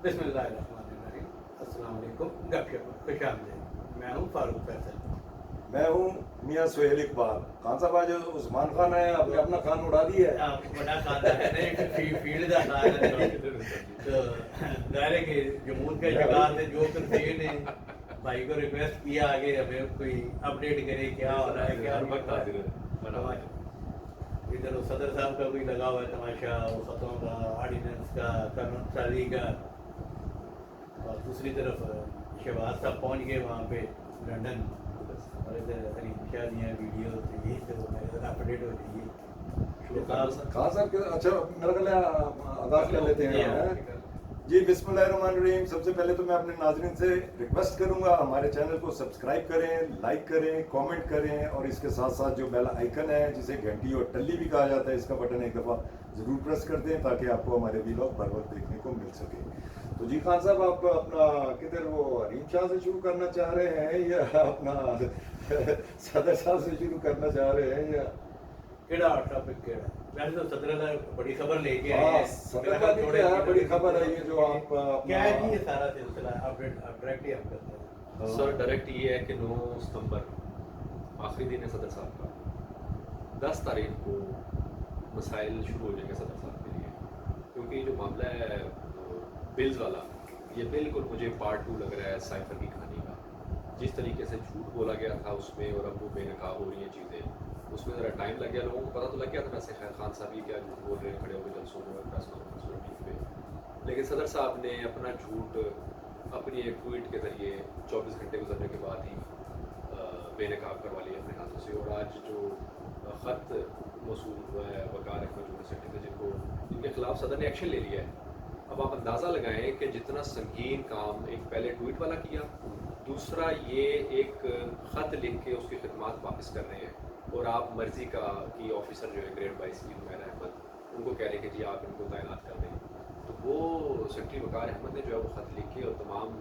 بسم اللہ الرحمن الرحیم. السلام علیکم. گپ شپ خوش آمدید. میں ہوں فاروق فیصل. میں ہوں میاں سہیل اقبال. خان صاحب آج عثمان خان ہے, آپ نے اپنا خان اڑا دیا ہے. بڑا خاندان ہے, فیلڈ کا خان ہے, تو ظاہر ہے کہ جمہور کا شکار تھے. جو کرتے نے بھائی کو ریکویسٹ کیا آگے ہمیں کوئی اپڈیٹ کرے کیا ہو رہا ہے, کیا وقت حاضر ہے. ادھر صدر صاحب کا کوئی لگا ہوا ہے تماشا, وہ خطوں کا, آرڈیننس کا, قانون سازی کا, اور دوسری طرف شہباز صاحب پہنچ گئے وہاں پہ لنڈن, اور ادھر حلیم شاہ دیا ویڈیو یہ تو اپڈیٹ ہو رہی ہے. خان صاحب اچھا میرا خیال ہے آغاز کر لیتے ہیں. جی بسم اللہ الرحمن الرحیم. سب سے پہلے تو میں اپنے ناظرین سے ریکویسٹ کروں گا ہمارے چینل کو سبسکرائب کریں, لائک کریں, کامنٹ کریں, اور اس کے ساتھ ساتھ جو بیل آئیکن ہے جسے گھنٹی اور ٹلی بھی کہا جاتا ہے, اس کا بٹن ایک دفعہ ضرور پریس کر دیں تاکہ آپ کو ہمارے ویلاگ بر وقت دیکھنے کو مل سکے. تو جی خان صاحب آپ اپنا کدھر وہ حلیم شاہ سے شروع کرنا چاہ رہے ہیں یا اپنا صدر صاحب سے شروع کرنا چاہ رہے ہیں یا کیڑا ٹاپک کیڑا؟ ویسے تو صدر اللہ بڑی خبر لے کے آئے ہیں. صدر کا کیا ہے بڑی خبر ہے یہ جو آپ کیا ہے جی یہ سارا سلسلہ اپڈیٹ ڈائریکٹلی ہم کرتے ہیں. سر ڈائریکٹ یہ ہے کہ 9 ستمبر آخری دن ہے صدر صاحب کا. 10 تاریخ کو مسائل شروع ہو جائیں گے صدر صاحب کے لیے, کیونکہ یہ جو معاملہ ہے بلز والا, یہ بالکل مجھے پارٹ 2 لگ رہا ہے سائفر کی کہانی کا. جس طریقے سے جھوٹ بولا گیا تھا اس میں, اور اب وہ بے نقاب ہو رہی ہیں چیزیں, اس میں ذرا ٹائم لگ گیا. لوگوں کو پتہ تو لگ گیا تھا ویسے خیر خان صاحب یہ کیا جھوٹ بول رہے ہیں کھڑے ہو کے جلسوں میں, پریس کانفرنس میں, ٹی وی پہ, لیکن صدر صاحب نے اپنا جھوٹ اپنی ایک ٹویٹ کے ذریعے 24 گھنٹے گزرنے کے بعد ہی بے نقاب کروا لیا اپنے ہاتھوں سے. اور آج جو خط موصول ہوا ہے وقار احمد یونیورسٹی سے, جن کے خلاف صدر نے ایکشن لے لیا ہے. اب آپ اندازہ لگائیں کہ جتنا سنگین کام ایک پہلے ٹویٹ والا کیا, دوسرا یہ ایک خط لکھ کے اس کی خدمات واپس کر رہے ہیں, اور آپ مرضی کا کی آفیسر جو ہے گریڈ 22 کی عمیر احمد, ان کو کہہ رہے ہیں کہ جی آپ ان کو تعینات کر دیں. تو وہ سیکٹری وقار احمد نے جو ہے وہ خط لکھ کے اور تمام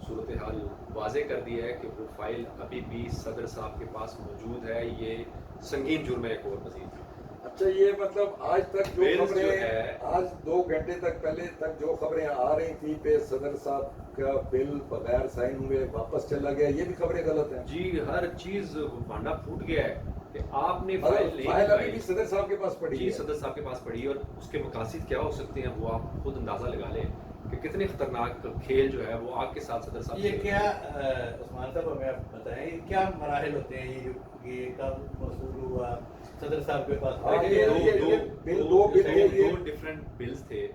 صورتحال واضح کر دی ہے کہ وہ فائل ابھی بھی صدر صاحب کے پاس موجود ہے. یہ سنگین جرم ہے ایک اور مزید. اچھا یہ مطلب آج تک جو Bills خبریں جو ہے, آج 2 گھنٹے تک پہلے تک جو خبریں آ رہی تھی پہ صدر صاحب کا بل بغیر سائن ہوئے واپس چلا گیا, یہ بھی خبریں غلط ہیں. جی ہر چیز بھانڈا پھوٹ گیا ہے کہ آپ نے فائل نہیں ابھی بھی صدر صاحب کے پاس پڑی جی ہے. صدر صاحب کے پاس پڑی, اور اس کے مقاصد کیا ہو سکتے ہیں وہ آپ خود اندازہ لگا لیں کہ کتنے خطرناک کھیل جو ہے وہ آگ کے ساتھ صدر صاحب. یہ کیا عثمان صاحب ہمیں آپ بتائیں کیا مراحل ہوتے ہیں, یہ کب موصول ہوا صدر صاحب کے پاس؟ دو ڈفرینٹ بلز تھے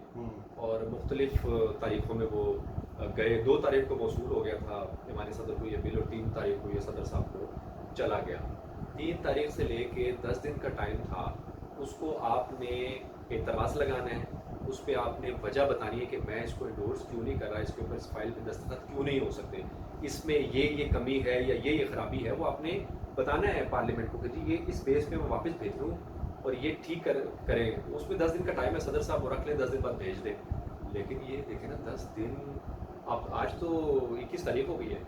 اور مختلف تاریخوں میں وہ گئے. 2 تاریخ کو موصول ہو گیا تھا ایوان صدر کو یہ بل, اور 3 تاریخ کو یہ صدر صاحب کو چلا گیا. 3 تاریخ سے لے کے 10 دن کا ٹائم تھا. اس کو آپ نے اعتراض لگانا ہے, اس پہ آپ نے وجہ بتانی ہے کہ میں اس کو انڈورس کیوں نہیں کر رہا, اس کے اوپر اس فائل پہ دستخط کیوں نہیں ہو سکتے, اس میں یہ کمی ہے یا یہ خرابی ہے. وہ آپ نے بتانا ہے پارلیمنٹ کو کہ جی یہ اس بیس پہ میں واپس بھیج دوں اور یہ ٹھیک کریں. اس میں 10 دن کا ٹائم ہے, صدر صاحب وہ رکھ لیں, 10 دن بعد بھیج دیں. لیکن یہ دیکھیں نا 10 دن, اب آج تو 21 تاریخ ہو گئی ہے,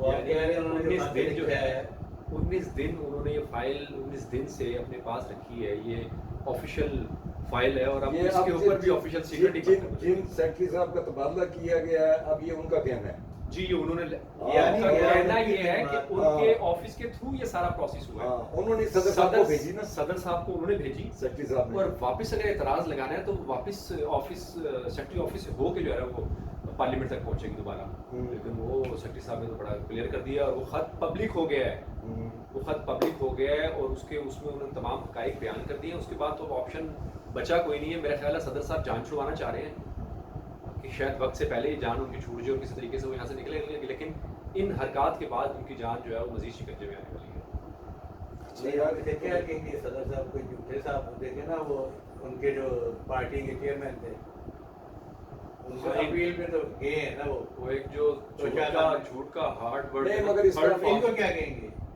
یعنی 19 دن جو ہے 19 دن انہوں نے یہ فائل 19 دن سے اپنے پاس رکھی ہے. یہ آفیشیل فائل ہے, اور اب اس کے اوپر بھی آفیشیل سیکرٹی جن سیکرٹری صاحب کا تبادلہ کیا گیا ہے اب یہ ان کا کہنا ہے. جی یہ انہوں نے کہنا یہ ہے کہ ان کے آفس کے تھرو یہ سارا پروسیس ہوا ہے. انہوں نے صدر صاحب کو بھیجی نا, صدر صاحب کو انہوں نے بھیجی سیکرٹری صاحب نے, اور واپس اگر اعتراض لگانا ہے تو واپس آفس سیکرٹری آفس سے ہو کے جو ہے وہ پارلیمنٹ تک پہنچے گی دوبارہ. لیکن وہ سیکرٹری صاحب نے تو بڑا کلیئر کر دیا, اور وہ خط پبلک ہو گیا ہے. وہ خط پبلک ہو گیا ہے اور اس میں انہوں نے تمام حقائق بیان کر دیے. اس کے بعد تو آپشن بچا کوئی نہیں ہے. میرا خیال ہے صدر صاحب جان چھڑوانا چاہ رہے ہیں کہ شاید وقت سے پہلے ہی جان ان کی چھوٹ جائے اور کسی طریقے سے وہ یہاں سے نکلے, لیکن ان حرکات کے بعد ان کی جان جو ہے وہ مزید شکنجے میں آنے والی ہے. کیا کہ صدر صاحب کوئی جھوٹے صاحب دیکھے نا, وہ ان کے جو پارٹی کے چیئرمین تھے ان کو اپیل پہ تو گئے ہیں نا, وہ ایک جو جھوٹ کا ہارڈ ورڈ نہیں, مگر اس کا ان کو کیا کہیں گے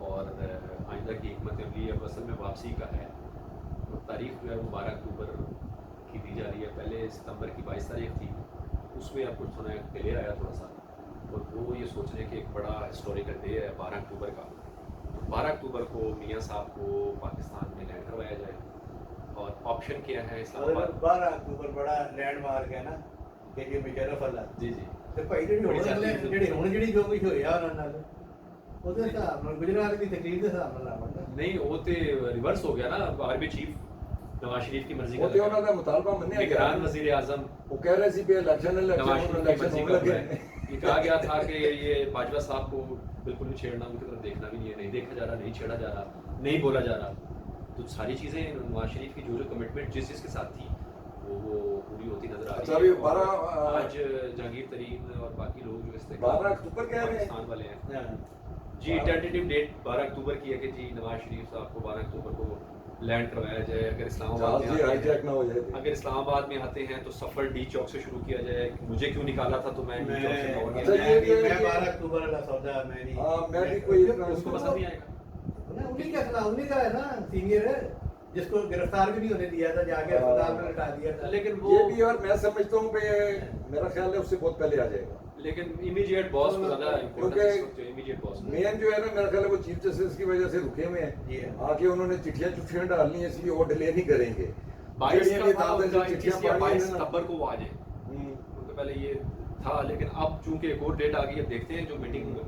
اور آئندہ کی حکمت عملی اب اصل میں واپسی کا ہے. تاریخ جو ہے وہ 12 اکتوبر کی دی جا رہی ہے. پہلے ستمبر کی 22 تاریخ تھی, اس میں آپ کو سنا ہے ڈیلے آیا تھوڑا سا, اور وہ یہ سوچ رہے کہ ایک بڑا ہسٹوریکل ڈے ہے 12 اکتوبر کا. 12 اکتوبر کو میاں صاحب کو پاکستان میں لینڈ کروایا جائے, اور آپشن کیا ہے اسلام آباد. 12 اکتوبر بڑا لینڈ مارک ہے نا کہ جی مشرف اللہ جی جی ਤੇ ਭਾਈ ਜਿਹੜੀ ਹੁਣ ਜੋ ਕੁਝ ਹੋਇਆ ਉਹਨਾਂ ਨਾਲ ਉਹਦੇ ਹਿਸਾਬ ਨਾਲ ਗੁਜਰਾਤ ਦੀ ਤਕਲੀਫ ਦੇ ਹਿਸਾਬ ਨਾਲ ਆਵਾਂਗਾ. نہیں وہ تو ریورس ہو گیا نا. آرمی چیف نواز شریف کی مرضی وہ تو انہوں کا مطالبہ مننے نگران وزیر اعظم وہ کہہ رہے سی کہ الیکشن نواز شریف کی مرضی ہونے کا لگے. یہ کہا گیا تھا کہ یہ باجوہ صاحب کو بالکل نہیں چھیڑنا, ان کی طرف دیکھنا بھی نہیں ہے, نہیں دیکھا جا رہا, نہیں چھیڑا جا رہا, نہیں بولا جا رہا. تو ساری چیزیں نواز شریف کی جو کمٹمنٹ جس چیز کے ساتھ تھی وہ پوری ہوتی نظر آ رہی ہے. آج جہانگیر ترین اور باقی لوگ جو اس 12 اکتوبر کہہ رہے ہیں پاکستان والے ہیں جی, ٹینٹیٹیو ڈیٹ 12 اکتوبر کی ہے کہ جی نواز شریف صاحب کو 12 اکتوبر کو لینڈ کروایا جائے. اگر اسلام آباد میں اگر اسلام آباد میں آتے ہیں تو سفر ڈی چوک سے شروع کیا جائے. مجھے کیوں نکالا تھا تو میں ڈی چوک سے پہنچ گیا. میں 12 اکتوبر کا سودا میں نہیں, ہاں میں بھی کوئی اس کو پسند نہیں آئے گا. انہیں کا خلاف انہیں کا ہے نا سینئر ہے جس کو گرفتار بھی نہیں ہونے دیا تھا, جا کے اسپتال میں لٹا دیا تھا. لیکن یہ وہ بھی, اور میں سمجھتا ہوں کہ میرا خیال ہے اس سے بہت پہلے آ جائے گا. لیکن امیڈیٹ باس کو زیادہ امپورٹنس ہے. امیڈیٹ باس مین جو ہے نا میرا خیال ہے وہ چیف جسٹس کی وجہ سے رکے ہوئے ہیں, آ کے انہوں نے چٹھیاں ڈالنی ہیں, اس لیے وہ ڈیلے نہیں کریں گے. 22 ستمبر کو وہ آ جائیں. ان کو پہلے یہ تھا, لیکن اب چونکہ ایک اور ڈیٹ آ گئی, اب دیکھتے ہیں. جو میٹنگ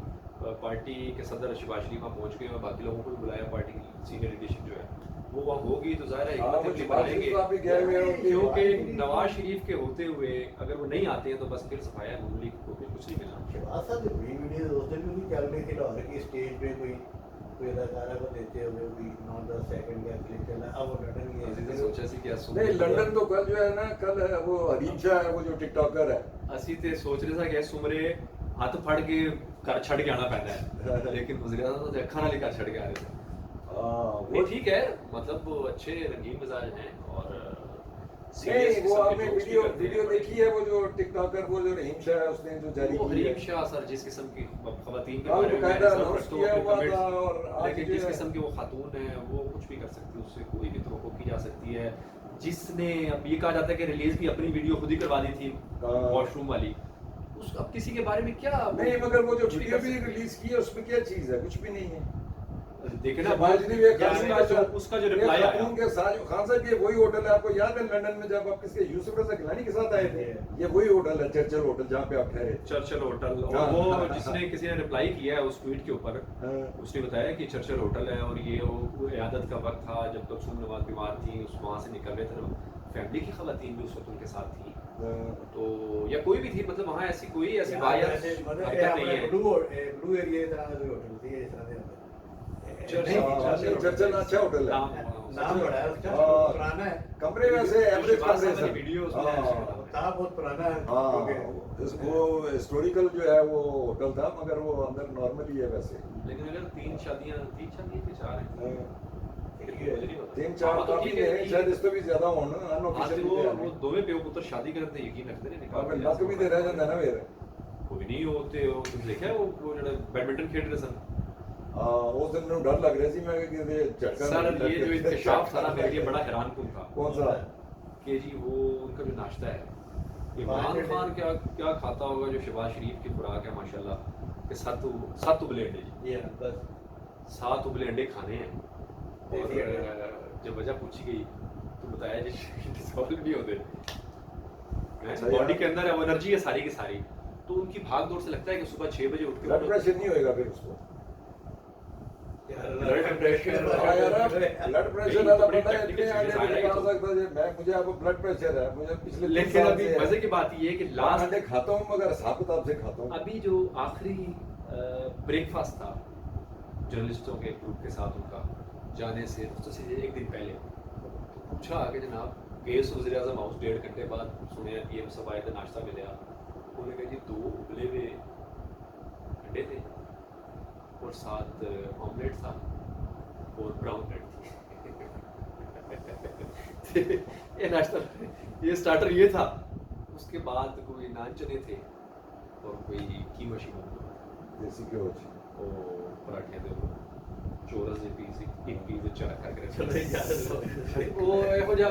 پارٹی کے صدر شہباز شریف وہاں پہنچ گئے اور باقی لوگوں کو بھی بلایا, پارٹی کی سینئر لیڈرشپ جو ہے وہ وہاں ہوگی, تو ظاہر ہے حکمت عملی بنائیں گے. کیونکہ نواز شریف کے ہوتے ہوئے اگر وہ نہیں آتے ہیں تو بس پھر صفایا نون لیگ کو کچھ نہیں ملنا. شہباز صاحب کی بڑی ویڈیو اس دن بھی چل رہی تھی لاہور کی اسٹیج پہ, کوئی اداکارہ کو دیتے ہوئے کوئی 9-10 سیکنڈ کا کلپ چلا. اب وہ لندن گئے, سوچا سی کہ نہیں لندن تو کل جو ہے نا, کل وہ حریم شاہ ہے وہ جو ٹک ٹاکر ہے, اسی تے سوچ رہے تھا کہ اس عمرے ہاتھ پھڑ کے گھر چھڑ کے آنا پہنا ہے, لیکن وزیر اعظم تو اکھاں نال گھر چھڑ کے آ رہے تھے. وہ ٹھیک ہے, مطلب وہ اچھے رنگین مزاج ہیں. اور نہیں وہ آپ نے ویڈیو دیکھی ہے وہ جو ٹک ٹاکر وہ جو رحیم شاہ ہے اس نے جو جاری کی ہے. حریم شاہ سر جس قسم کی خواتین کے بارے میں, لیکن جس قسم کی وہ خاتون ہیں وہ کچھ بھی کر سکتی ہے, اس سے کوئی بھی توقع کی جا سکتی ہے. جس نے اب یہ کہا جاتا ہے کہ ریلیز بھی اپنی ویڈیو خود ہی کروا دی تھی واش روم والی, اس اب کسی کے بارے میں کیا نہیں, مگر وہ جو ویڈیو بھی ریلیز کی ہے اس میں کیا چیز ہے, کچھ بھی نہیں ہے. دیکھیں نا اس کا جو رپلائی آیا خان صاحب یہ وہی ہوٹل ہے, آپ کو یاد ہے لندن میں جب آپ کس کے یوسف رضا گیلانی کے ساتھ آئے تھے, یہ وہی ہوٹل ہے چرچل ہوٹل جہاں پہ آپ ٹھہرے. چرچل ہوٹل, اور وہ جس نے کسی نے رپلائی کیا ہے اس ٹویٹ کے اوپر, اس نے بتایا کہ چرچل ہوٹل ہے اور یہ وہ عیادت کا وقت تھا جب کلثوم نواز بیمار تھیں, اس وہاں سے نکل رہے تھے, فیملی کی خواتین بھی اس وقت ان کے ساتھ تھیں, تو یا کوئی بھی تھی, مطلب وہاں ایسی کوئی ایسی واقعات نہیں ہے. بلو ایریا کی طرح کوئی ہوٹل تھی اس طرح سے. چرچل اچھا ہوٹل ہے, نام بڑا ہے اس کا, پرانا ہے, کمرے ویسے ایوریج کمرے ہیں, ویڈیوز تھا بہت پرانا ہے. وہ ہسٹوریکل جو ہے وہ ہوٹل تھا, مگر وہ اندر نارمل ہی ہے ویسے. لیکن اگر 3 شادیاں کے 4 ہیں, 3-4 کافی ہیں, شاید اس سے بھی زیادہ ہونا. وہ دوویں پیو پتر شادی کرتے یقین رکھتے ہیں, نکاح بھی دے رہے جاندے نا پھر کوئی نہیں ہوتے. تم دیکھا وہ جڑے بیڈمنٹن کھیل رہے سن, اس دن مجھے ڈر لگ رہا سی, میں کہ جھٹکا سر یہ جو انکشاف تھا نا میرے لیے بڑا حیران کن تھا. کون سا کہ جی وہ ان کا جو ناشتہ ہے, عمران خان کیا کھاتا ہوگا جو شہباز شریف کی خوراک ہے ماشاءاللہ, کہ 7 ابلے انڈے, جی 7 ابلے انڈے کھانے ہیں. اور جب وجہ پوچھی گئی تو بتایا جی سوال بھی ہوتے باڈی کے اندر ہے وہ انرجی ہے ساری کی ساری, تو ان کی بھاگ دوڑ سے لگتا ہے کہ صبح 6 بجے اٹھ کے بلڈ پریشر نہیں ہوئے گا پھر اس کو. بلڈ پریشر مجھے اب بلڈ پریشر ہے, مجھے پچھلے, لیکن ابھی مزے کی بات یہ ہے کہ لاسٹ کھاتا ہوں مگر حساب کتاب سے کھاتا ہوں. ابھی جو آخری بریک فاسٹ تھا جرنلسٹوں کے گروپ کے ساتھ, ان کا جانے سے 1 دن پہلے, تو پوچھا کہ جناب کیس وزیر اعظم ہاؤس 1.5 گھنٹے بعد سنیا پی ایم صاحب آئے تھے, ناشتہ ملیا, انہوں نے کہا جی 2 ابلے ہوئے انڈے تھے اور 7 آملیٹ تھا اور براؤن بریڈ تھی. یہ ناشتہ, یہ سٹارٹر یہ تھا. اس کے بعد کوئی نان چنے تھے اور کوئی قیمہ شیمہ دیسی گھیو اور پراٹھے تھے, ਚੋਰਸ ਦੀ ਪੀਸ ਇੱਕ ਪੀਸ ਵਿੱਚ ਰੱਖ ਕਰਕੇ ਚਲੋ ਯਾਰ ਉਹ ਇਹੋ ਜਿਹਾ